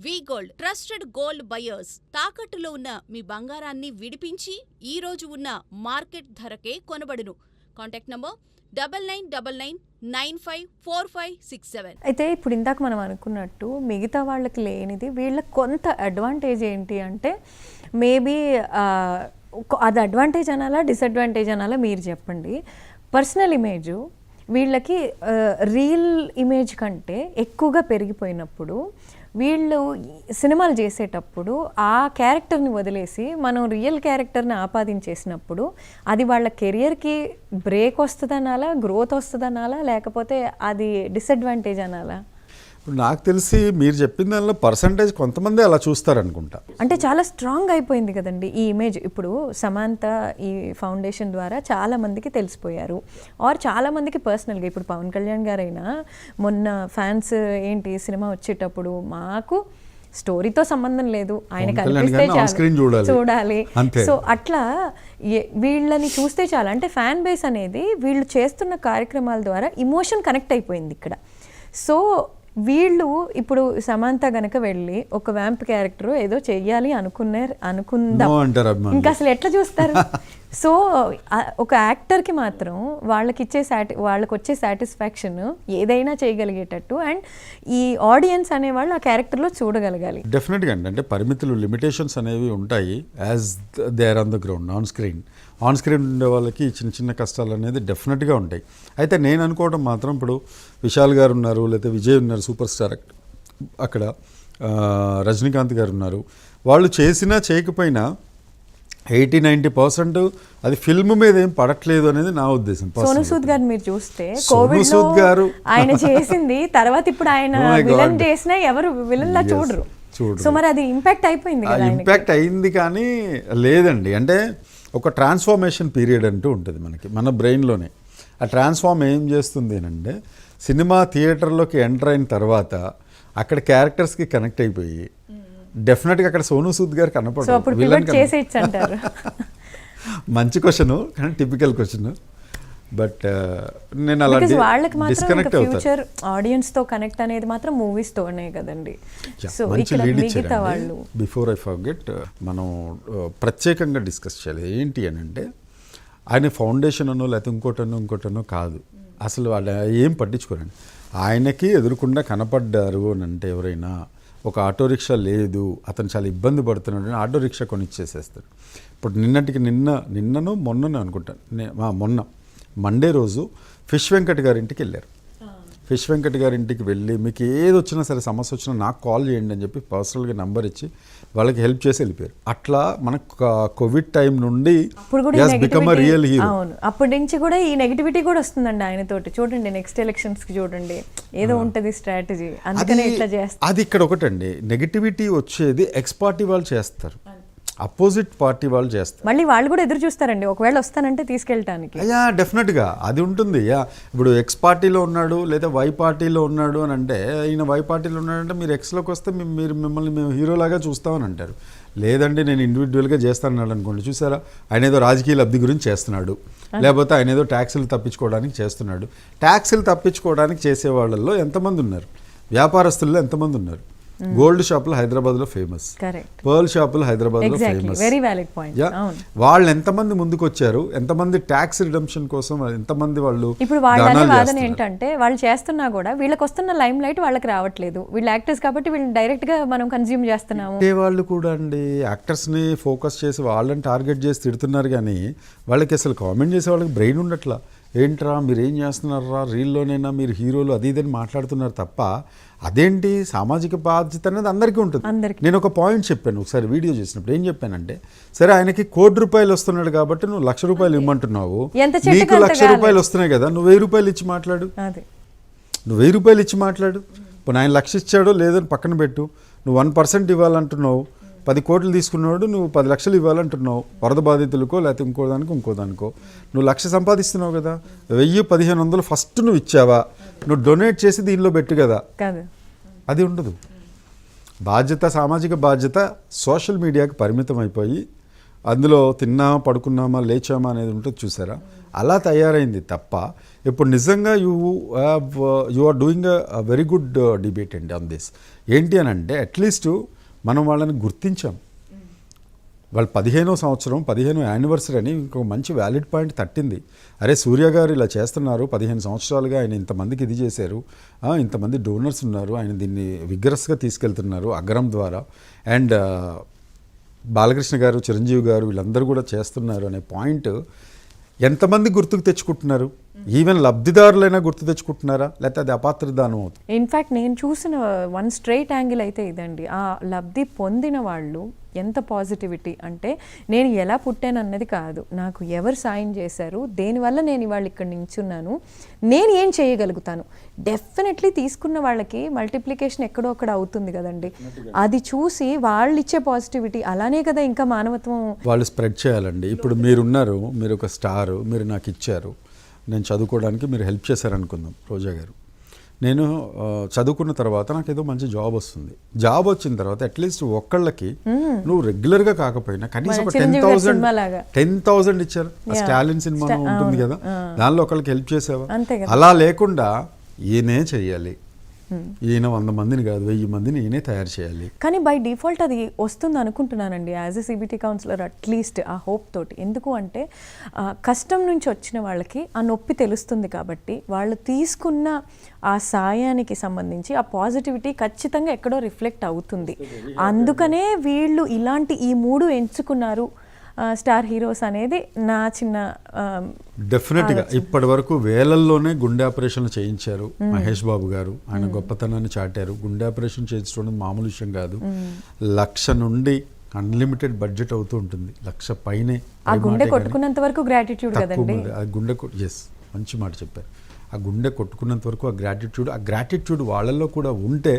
వి gold trusted gold buyers తాకట్టులో ఉన్న మీ బంగారాన్ని విడిపించి ఈ రోజు ఉన్న మార్కెట్ ధరకే కొనబడును. Contact number 9999954567. అయితే ఇప్పుడు ఇందాక మనం అనుకున్నట్టు మిగతా వాళ్ళకి లేనిది వీళ్ళకి కొంత అడ్వాంటేజ్ ఏంటి అంటే మేబీ అది అడ్వాంటేజ్ అనాలా డిసడ్వాంటేజ్ అనాలా మీరు చెప్పండి. పర్సనల్ ఇమేజ్ వీళ్ళకి రియల్ ఇమేజ్ కంటే ఎక్కువగా పెరిగిపోయినప్పుడు వీళ్ళు సినిమాలు చేసేటప్పుడు ఆ క్యారెక్టర్ని వదిలేసి మనం రియల్ క్యారెక్టర్ని ఆపాదించేసినప్పుడు అది వాళ్ళ కెరియర్కి బ్రేక్ వస్తుందనాలా, గ్రోత్ వస్తుందనాలా, లేకపోతే అది డిసడ్వాంటేజ్ అనాలా? ఇప్పుడు నాకు తెలిసి మీరు చెప్పిన దానిలో పర్సంటేజ్ కొంతమంది అలా చూస్తారనుకుంటా. అంటే చాలా స్ట్రాంగ్ అయిపోయింది కదండి ఈ ఇమేజ్. ఇప్పుడు సమాంత ఈ ఫౌండేషన్ ద్వారా చాలా మందికి తెలిసిపోయారు, ఆర్ చాలా మందికి పర్సనల్గా. ఇప్పుడు పవన్ కళ్యాణ్ గారైనా మొన్న ఫ్యాన్స్ ఏంటి సినిమా వచ్చేటప్పుడు మాకు స్టోరీతో సంబంధం లేదు, ఆయన కనిపిస్తే చూడాలి. సో అట్లా వీళ్ళని చూస్తే చాలా, అంటే ఫ్యాన్ బేస్ అనేది వీళ్ళు చేస్తున్న కార్యక్రమాల ద్వారా ఇమోషన్ కనెక్ట్ అయిపోయింది ఇక్కడ. సో వీళ్ళు ఇప్పుడు సమాంత గనక వెళ్ళి ఒక వ్యాంప్ క్యారెక్టర్ ఏదో చెయ్యాలి అనుకుందాం, ఇంకా అసలు ఎట్లా చూస్తారు? సో ఒక యాక్టర్కి మాత్రం వాళ్ళకి వచ్చే సాటిస్ఫాక్షన్ ఏదైనా చేయగలిగేటట్టు, అండ్ ఈ ఆడియన్స్ అనేవాళ్ళు ఆ క్యారెక్టర్లో చూడగలగాలి. డెఫినెట్గా అండి, అంటే పరిమితులు, లిమిటేషన్స్ అనేవి ఉంటాయి as they are on the ground. On screen ఉండే వాళ్ళకి చిన్న చిన్న కష్టాలు అనేది డెఫినెట్గా ఉంటాయి. అయితే నేను అనుకోవడం మాత్రం ఇప్పుడు విశాల్ గారు ఉన్నారు, లేకపోతే విజయ్ ఉన్నారు, సూపర్ స్టార్ అక్కడ రజనీకాంత్ గారు ఉన్నారు. వాళ్ళు చేసినా చేయకపోయినా 80-90% అది ఫిల్మ్ మీద ఏం పడట్లేదు అనేది నా ఉద్దేశం. సోనూ సూద్ గారు మీరు చూస్తే కోవిడ్ గారు ఆయన చేసింది తర్వాత ఇప్పుడు ఆయన విలన్ చేసినా ఎవరు విలన్ లా చూడరు. సో మరి అది ఇంపాక్ట్ అయిపోయింది కదా. ఇంపాక్ట్ అయింది కానీ లేదండి, అంటే ఒక ట్రాన్స్ఫార్మేషన్ పీరియడ్ అంటూ ఉంటుంది మనకి మన బ్రెయిన్లోనే. ఆ ట్రాన్స్ఫార్మ్ ఏం చేస్తుంది అంటే సినిమా థియేటర్లోకి ఎంటర్ అయిన తర్వాత అక్కడ క్యారెక్టర్స్కి కనెక్ట్ అయిపోయి డెఫినెట్గా అక్కడ సోనూ సూద్ గారు కనపడరు. మంచి క్వశ్చన్ కానీ టిపికల్ క్వశ్చన్. బట్ నేను అలా డిస్కనెక్ట్ ఫ్యూచర్ ఆడియన్స్ తో కనెక్ట్ అనేది మాత్రం మూవీస్ తోనే కదండి. సో మంచి లీడ్ ఇచ్చారు. బిఫోర్ ఐ ఫర్గెట్, మనం ప్రత్యేకంగా డిస్కస్ చేయాలి ఏంటి అని అంటే ఆయన ఫౌండేషన్ అనో లేకపోతే ఇంకోటనో కాదు, అసలు వాళ్ళు ఏం పట్టించుకోరండి. ఆయనకి ఎదురుకుండా కనపడ్డారు అని అంటే ఎవరైనా, ఒక ఆటో రిక్షా లేదు, అతను చాలా ఇబ్బంది పడుతున్నాడు, ఆటో రిక్షా కొనిచ్చేసేస్తారు. ఇప్పుడు నిన్ననో మొన్ననో అనుకుంటాను, మొన్న మండే రోజు ఫిష్ వెంకట్ గారింటికి వెళ్ళారు. ఫిష్ వెంకట్ గారింటికి వెళ్ళి మీకు ఏది వచ్చినా సరే సమస్య వచ్చినా నాకు కాల్ చేయండి అని చెప్పి పర్సనల్గా నెంబర్ ఇచ్చి వాళ్ళకి హెల్ప్ చేసి వెళ్ళిపోయారు. అట్లా మనకు కోవిడ్ టైం నుండి బికమ్ అ రియల్ హీరో. అప్పటి నుంచి కూడా ఈ నెగిటివిటీ కూడా వస్తుందండి ఆయనతోటి. చూడండి నెక్స్ట్ ఎలక్షన్స్ కి చూడండి ఏదో ఉంటుంది స్ట్రాటజీ, అందుకనే ఇట్లా చేస్తారు. అది ఇక్కడ ఒకటండి, నెగిటివిటీ వచ్చేది ఎక్స్ పార్టీ వాళ్ళు చేస్తారు, అపోజిట్ పార్టీ వాళ్ళు చేస్తారు. మళ్ళీ వాళ్ళు కూడా ఎదురు చూస్తారండి ఒకవేళ వస్తానంటే తీసుకెళ్ళటానికి. అయ్యా డెఫినెట్గా అది ఉంటుంది. ఇప్పుడు ఎక్స్ పార్టీలో ఉన్నాడు లేదా వై పార్టీలో ఉన్నాడు అని అంటే, ఈయన వై పార్టీలో ఉన్నాడంటే మీరు ఎక్స్లోకి వస్తే మిమ్మల్ని మేము హీరోలాగా చూస్తామని అంటారు. లేదండి నేను ఇండివిజువల్గా చేస్తానన్నాడు అనుకోండి, చూసారా ఆయన ఏదో రాజకీయ లబ్ధి గురించి చేస్తున్నాడు, లేకపోతే ఆయన ఏదో ట్యాక్సులు తప్పించుకోవడానికి చేస్తున్నాడు. ట్యాక్సులు తప్పించుకోవడానికి చేసే వాళ్ళల్లో ఎంతమంది ఉన్నారు, వ్యాపారస్తుల్లో ఎంతమంది ఉన్నారు. గోల్డ్ షాపులు హైదరాబాద్లో ఫేమస్, పర్ల్ షాపులు హైదరాబాద్లో ఫేమస్. వాళ్ళు ఎంతమంది ముందుకు వచ్చారు, ఎంతమంది ట్యాక్స్ రిడమ్షన్ కోసం ఎంతమంది వాళ్ళు. ఇప్పుడు వాళ్ళ వాదన ఏంటంటే వాళ్ళు చేస్తున్నా కూడా వీళ్ళకి వస్తున్న లైమ్ లైట్ వాళ్ళకి రావట్లేదు, వీళ్ళు యాక్టర్స్ కాబట్టి వీళ్ళని డైరెక్ట్ గా మనం కన్స్యూమ్ చేస్తున్నాము. వాళ్ళు కూడా అండి యాక్టర్స్ ని ఫోకస్ చేసి వాళ్ళని టార్గెట్ చేసి తిడుతున్నారు కానీ వాళ్ళకి అసలు కామెంట్ చేసే వాళ్ళకి బ్రెయిన్ ఉండట్లా. ఏంట్రా మీరు ఏం చేస్తున్నారా, రీల్లోనైనా మీరు హీరోలు అది ఇదని మాట్లాడుతున్నారు తప్ప అదేంటి సామాజిక బాధ్యత అనేది అందరికీ ఉంటుంది. నేను ఒక పాయింట్ చెప్పాను ఒకసారి వీడియో చేసినప్పుడు, ఏం చెప్పానంటే సరే ఆయనకి ₹1,00,00,000 వస్తున్నాడు కాబట్టి నువ్వు ₹1,00,000 ఇమ్మంటున్నావు, నీకు ₹1,00,000 వస్తున్నాయి కదా, నువ్వు ₹1,000 ఇచ్చి మాట్లాడు, నువ్వు ₹1,000 ఇచ్చి మాట్లాడు. ఇప్పుడు ఆయన 1,00,000 ఇచ్చాడో లేదని పక్కన పెట్టు, నువ్వు 1% ఇవ్వాలంటున్నావు, 10 కోట్లు తీసుకున్నాడు నువ్వు 10 లక్షలు ఇవ్వాలంటున్నావు వరద బాధితులకో లేకపోతే ఇంకోదానికో నువ్వు 1,00,000 సంపాదిస్తున్నావు కదా, 1,000-1,500 ఫస్ట్ నువ్వు ఇచ్చావా, నువ్వు డొనేట్ చేసి దీనిలో పెట్టు కదా, అది ఉండదు. బాధ్యత, సామాజిక బాధ్యత సోషల్ మీడియాకి పరిమితం అయిపోయి అందులో తిన్నామా పడుకున్నామా లేచామా అనేది ఉంటుంది చూసారా, అలా తయారైంది తప్ప ఇప్పుడు నిజంగా you are doing a very good debate అండి ఆన్ దిస్. ఏంటి అని అంటే అట్లీస్ట్ మనం వాళ్ళని గుర్తించాం. వాళ్ళు 15వ సంవత్సరం 15వ యానివర్సరీ అని ఇంకొక మంచి వ్యాలిడ్ పాయింట్ తట్టింది. అరే సూర్య గారు ఇలా చేస్తున్నారు, 15 సంవత్సరాలుగా ఆయన ఇంతమందికి ఇది చేశారు, ఇంతమంది డోనర్స్ ఉన్నారు, ఆయన దీన్ని విగ్రస్గా తీసుకెళ్తున్నారు అగ్రం ద్వారా, అండ్ బాలకృష్ణ గారు, చిరంజీవి గారు వీళ్ళందరూ కూడా చేస్తున్నారు అనే పాయింట్ ఎంతమంది గుర్తుకు తెచ్చుకుంటున్నారు? ఈవెన్ లబ్ధిదారులైనా గుర్తు తెచ్చుకుంటున్నారా, లేకపోతే అది అపాత్రదానం అవుతుంది? ఇన్ఫ్యాక్ట్ నేను చూసిన వన్ స్ట్రైట్ యాంగిల్ అయితే ఇదండి, ఆ లబ్ధి పొందిన వాళ్ళు ఎంత పాజిటివిటీ అంటే నేను ఎలా పుట్టాను అన్నది కాదు, నాకు ఎవరు సాయం చేశారు, దేనివల్ల నేను ఇవాళ ఇక్కడ నించున్నాను, నేను ఏం చేయగలుగుతాను. డెఫినెట్లీ తీసుకున్న వాళ్ళకి మల్టిప్లికేషన్ ఎక్కడో అక్కడ అవుతుంది కదండి, అది చూసి వాళ్ళు ఇచ్చే పాజిటివిటీ అలానే కదా ఇంకా మానవత్వం వాళ్ళు స్ప్రెడ్ చేయాలండి. ఇప్పుడు మీరున్నారు, మీరు ఒక స్టార్, మీరు నాకు ఇచ్చారు, నేను చదువుకోవడానికి మీరు హెల్ప్ చేశారనుకుందాం రోజా గారు. నేను చదువుకున్న తర్వాత నాకు ఏదో మంచి జాబ్ వస్తుంది. జాబ్ వచ్చిన తర్వాత అట్లీస్ట్ ఒక్కళ్ళకి నువ్వు రెగ్యులర్గా కాకపోయినా కనీసం ఒక 10,000 ఇచ్చారు. స్టాలిన్ సినిమా ఉంటుంది కదా, దానిలో ఒకళ్ళకి హెల్ప్ చేసావా? అలా లేకుండా ఈయనే చెయ్యాలి, ఈయన 100 మందిని కాదు 1000 మందిని ఈయనే తయారు చేయాలి. కానీ బై డిఫాల్ట్ అది వస్తుంది అనుకుంటున్నానండి as a CBT counsellor, at least ఆ హోప్ తోటి. ఎందుకు అంటే కష్టం నుంచి వచ్చిన వాళ్ళకి ఆ నొప్పి తెలుస్తుంది కాబట్టి వాళ్ళు తీసుకున్న ఆ సాయానికి సంబంధించి ఆ పాజిటివిటీ ఖచ్చితంగా ఎక్కడో రిఫ్లెక్ట్ అవుతుంది. అందుకనే వీళ్ళు ఇలాంటి ఈ 3 ఎంచుకున్నారు స్టార్ హీరోస్ అనేది నా చిన్న డెఫినెట్గా. ఇప్పటి వరకు వేలల్లోనే గుండె ఆపరేషన్లు చేయించారు మహేష్ బాబు గారు, ఆయన గొప్పతనాన్ని చాటారు. గుండె ఆపరేషన్ చేయించడం మామూలు విషయం కాదు. 1,00,000 నుండి అన్లిమిటెడ్ బడ్జెట్ అవుతూ ఉంటుంది, 1,00,000 పైనే. ఆ గుండె కొట్టుకున్నంత వరకు గ్రాటిట్యూడ్ కదండి. ఆ గుండె ఎస్, మంచి మాట చెప్పారు. ఆ గుండె కొట్టుకున్నంత వరకు ఆ గ్రాటిట్యూడ్ వాళ్ళల్లో కూడా ఉంటే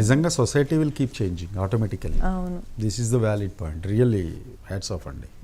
నిజంగా society will keep changing automatically. This is the valid point. Really hats off అండి.